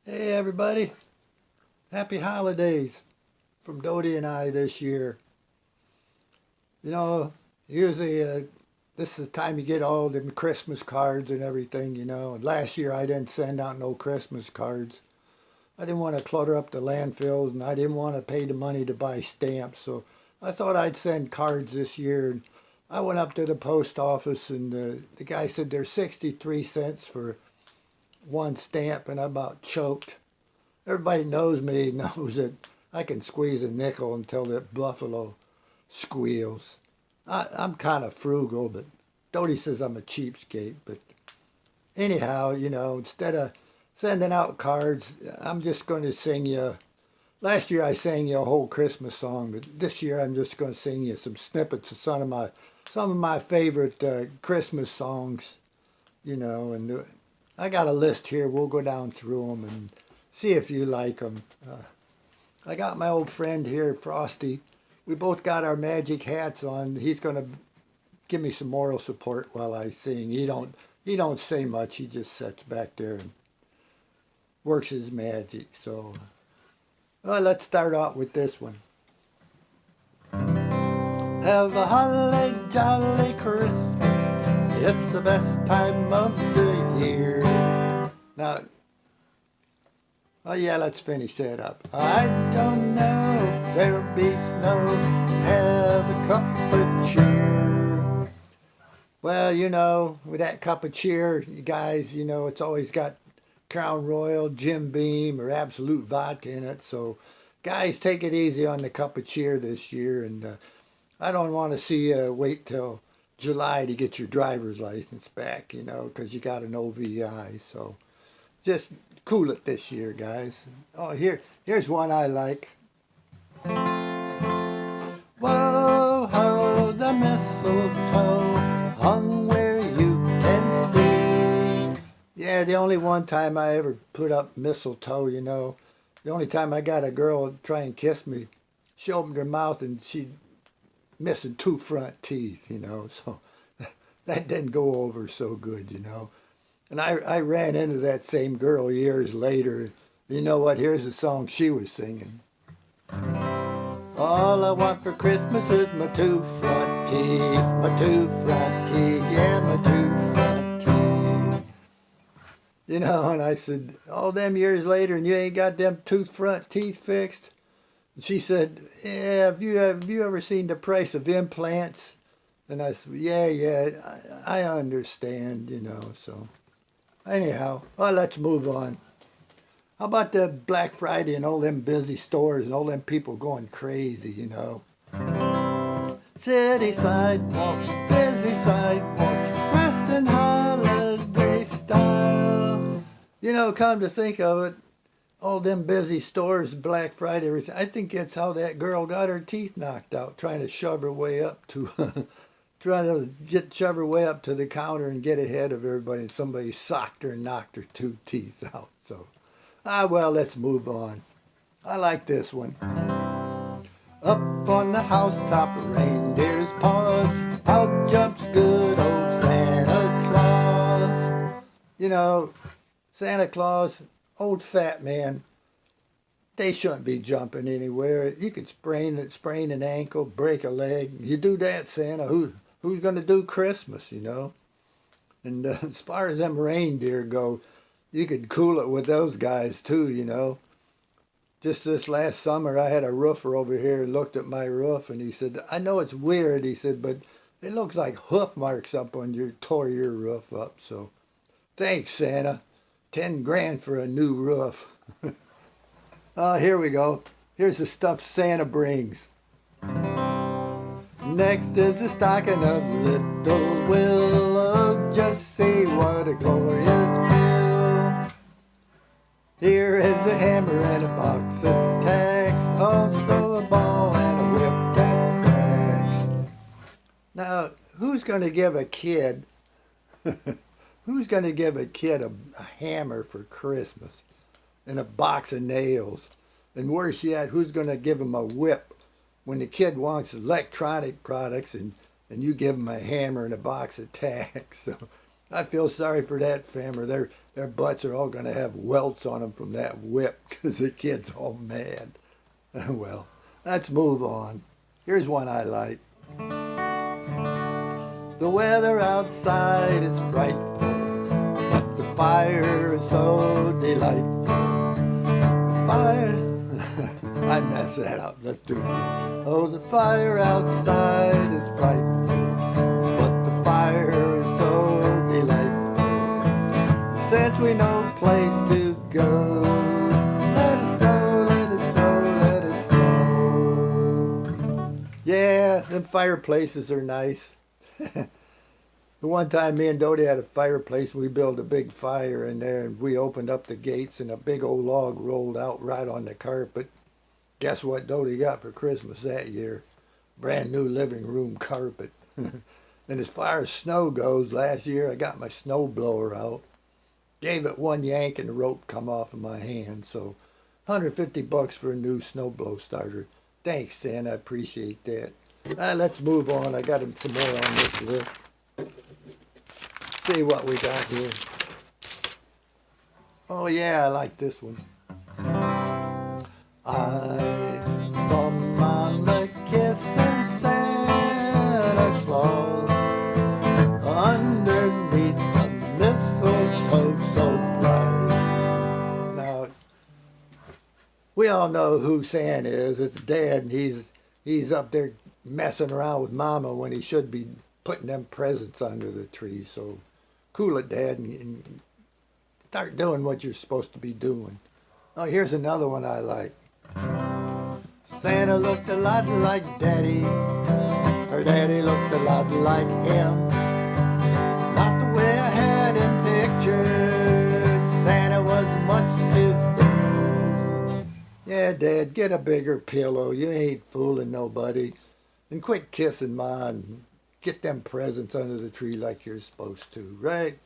Hey everybody, happy holidays from Dodie and I this year. You know, usually this is the time you get all them Christmas cards and everything, Last year I didn't send out no Christmas cards. I didn't want to clutter up the landfills and I didn't want to pay the money to buy stamps, so I thought I'd send cards this year. And I went up to the post office and the guy said there's 63 cents for one stamp, and I about choked. Everybody knows me, knows that I can squeeze a nickel until that buffalo squeals. I'm kind of frugal, but Dodie says I'm a cheapskate. But anyhow, instead of sending out cards, I'm just going to sing you. Last year I sang you a whole Christmas song, but this year I'm just going to sing you some snippets of some of my favorite Christmas songs. And I got a list here. We'll go down through them and see if you like them. I got my old friend here, Frosty. We both got our magic hats on. He's going to give me some moral support while I sing. He don't say much. He just sits back there and works his magic. So, well, let's start out with this one. Have a holly jolly Christmas. It's the best time of the year. Now, oh yeah, let's finish that up. I don't know if there'll be snow. Have a cup of cheer. Well, with that cup of cheer, you guys, it's always got Crown Royal, Jim Beam, or Absolute Vodka in it. So, guys, take it easy on the cup of cheer this year. And I don't want to see you wait till July to get your driver's license back, because you got an OVI. So just cool it this year, guys. Oh, here's one I like. Whoa, ho, the mistletoe hung where you can see. Yeah, the only one time I ever put up mistletoe, the only time I got a girl try and kiss me, she opened her mouth and she missing two front teeth, so that didn't go over so good, And I ran into that same girl years later. You know what? Here's the song she was singing. All I want for Christmas is my two front teeth, my two front teeth, yeah, my two front teeth. And I said, all them years later and you ain't got them two front teeth fixed? She said, yeah, have you ever seen the price of implants? And I said, yeah, I understand, so. Anyhow, well, let's move on. How about the Black Friday and all them busy stores and all them people going crazy, City sidewalks, busy sidewalks, dressed in holiday style. Come to think of it, all them busy stores, Black Friday, everything. I think it's how that girl got her teeth knocked out, trying to shove her way up to, shove her way up to the counter and get ahead of everybody. And somebody socked her and knocked her two teeth out. So, well, let's move on. I like this one. Up on the housetop, reindeer's paws, out jumps good old Santa Claus. Santa Claus, old fat man, they shouldn't be jumping anywhere. You could sprain an ankle, break a leg. You do that, Santa. Who's going to do Christmas, And as far as them reindeer go, you could cool it with those guys too, Just this last summer, I had a roofer over here who looked at my roof and he said, I know it's weird, he said, but it looks like hoof marks up on tore your roof up. So thanks, Santa. 10 grand for a new roof. Here we go. Here's the stuff Santa brings. Next is the stocking of little Willow. Just see what a glorious bill. Here is a hammer and a box of tacks. Also a ball and a whip that cracks. Now, who's going to give a kid Who's going to give a kid a hammer for Christmas and a box of nails? And worse yet, who's going to give him a whip when the kid wants electronic products and you give him a hammer and a box of tacks? So I feel sorry for that family. Their butts are all going to have welts on them from that whip because the kid's all mad. Well, let's move on. Here's one I like. The weather outside is frightful, but the fire is so delightful. Fire. I messed that up. Let's do it again. Oh, the fire outside is frightful, but the fire is so delightful. Since we know place to go, let it snow, let it snow, let it snow. Yeah, them fireplaces are nice. The one time me and Dodie had a fireplace, we built a big fire in there and we opened up the gates and a big old log rolled out right on the carpet. Guess what Dodie got for Christmas that year? Brand new living room carpet. And as far as snow goes, last year I got my snow blower out. Gave it one yank and the rope come off of my hand. So $150 for a new snow blow starter. Thanks, Santa. I appreciate that. Let's move on. I got some more on this list. See what we got here. Oh yeah, I like this one. I saw Mama kissing Santa Claus underneath the mistletoe so bright. Now, we all know who Santa is. It's Dad, and he's up there messing around with Mama when he should be putting them presents under the tree. So cool it, Dad, and start doing what you're supposed to be doing. Oh, here's another one I like. Santa looked a lot like Daddy. Her Daddy looked a lot like him. It's not the way I had him pictured. Santa was much too thin. Yeah, Dad, get a bigger pillow. You ain't fooling nobody. And quit kissing Ma and get them presents under the tree like you're supposed to, right?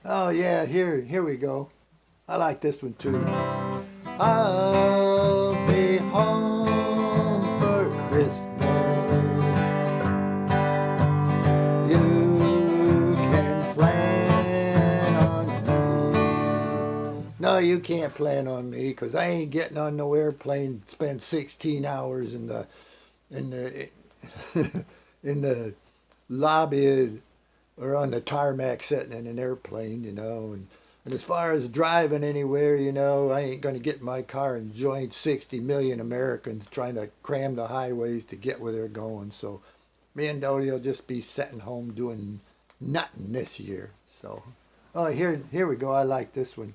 Oh yeah, here we go. I like this one too. I'll be home for Christmas. You can plan on me. No, you can't plan on me because I ain't getting on no airplane, spend 16 hours in the in the lobby or on the tarmac sitting in an airplane, you know. And as far as driving anywhere, you know, I ain't going to get in my car and join 60 million Americans trying to cram the highways to get where they're going. So me and Dodie will just be sitting home doing nothing this year. So, oh, here we go. I like this one.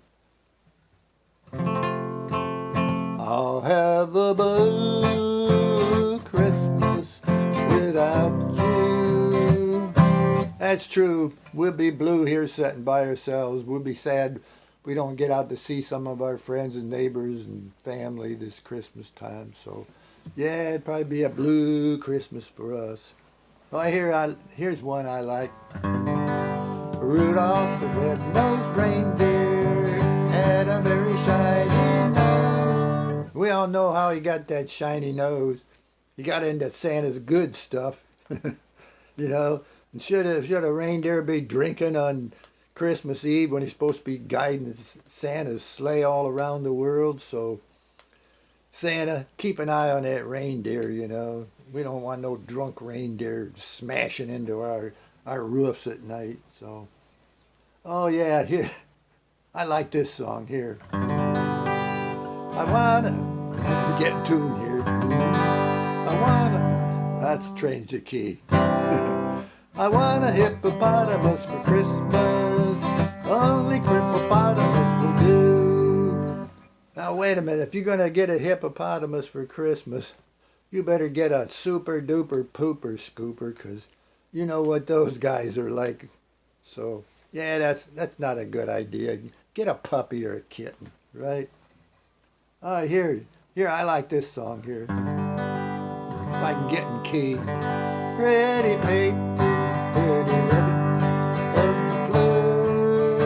I'll have a blue Christmas without you. That's true. We'll be blue here sitting by ourselves. We'll be sad we don't get out to see some of our friends and neighbors and family this Christmas time. So, yeah, it'd probably be a blue Christmas for us. Oh, here's one I like. Rudolph the red-nosed reindeer had a very shiny nose. We all know how he got that shiny nose. He got into Santa's good stuff, you know. And should a reindeer be drinking on Christmas Eve when he's supposed to be guiding Santa's sleigh all around the world? So, Santa, keep an eye on that reindeer, you know. We don't want no drunk reindeer smashing into our roofs at night. So, oh yeah, here, I like this song here. I wanna get in tune here. I wanna, that's change the key. I want a hippopotamus for Christmas. Only hippopotamus will do. Now wait a minute, if you're gonna get a hippopotamus for Christmas, you better get a super duper pooper scooper, cause you know what those guys are like. So yeah, that's not a good idea. Get a puppy or a kitten, right? Here, I like this song here. If I can get in key. Pretty paper, pretty ribbons of blue.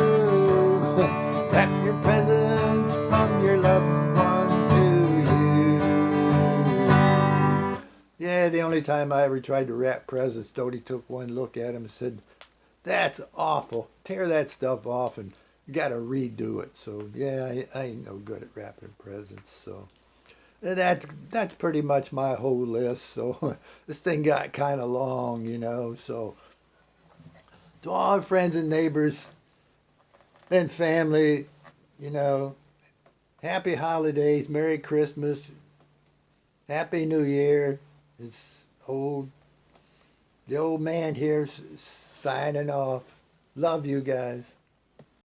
Wrap your presents from your loved one to you. Yeah, the only time I ever tried to wrap presents, Dodie took one look at him and said, That's awful. Tear that stuff off and you got to redo it. So yeah, I ain't no good at wrapping presents. So that's pretty much my whole list. So this thing got kind of long, you know. So to all our friends and neighbors and family, you know, happy holidays, Merry Christmas, Happy New Year. It's the old man here signing off. Love you guys.